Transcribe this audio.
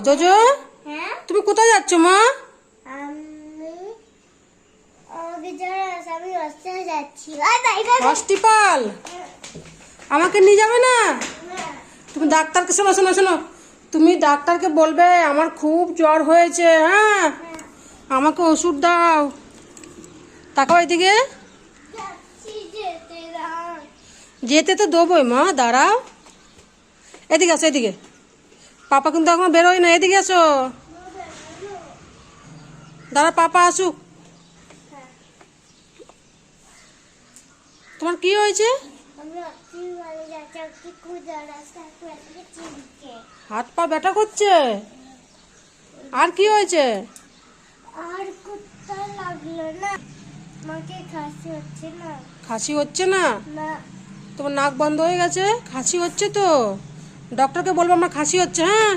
JoJo, হ্যাঁ তুমি কোথায় যাচ্ছ মা? আমি আমাকে জ্বর আছে, আমি হসপিটালে যাচ্ছি। আয় বাইরে হসপিটাল? আমাকে নিয়ে যাবে না? তুমি ডাক্তারকে, শোনো শোনো শোনো, তুমি ডাক্তারকে বলবে আমার খুব জ্বর হয়েছে, হ্যাঁ, আমাকে ওষুধ দাও। তাকাও এদিকে। যাচ্ছি, যেতে দাও। যেতে তো দেবোই মা, দাঁড়াও। এদিকে আসো, এদিকে। পাপা কিন্তু এখন বেরোয় না, এদিকে আসো। দাঁড়া, পাপা আসুক। তোমার কি হয়েছে? আমি হসপিটালে যাচ্ছি, আমাকে খুব জ্বর আছে, আমাকে চিনছে। হাত পা ব্যথা করছে? আর কি হয়েছে? আর কোথাও লাগলো না, আমাকে খাসি হচ্ছে না। খাসি হচ্ছে না? না, তোমার নাক বন্ধ হয়ে গেছে, খাসি হচ্ছে তো। ডক্টরকে বলবো আমার খাসি হচ্ছে, হ্যাঁ।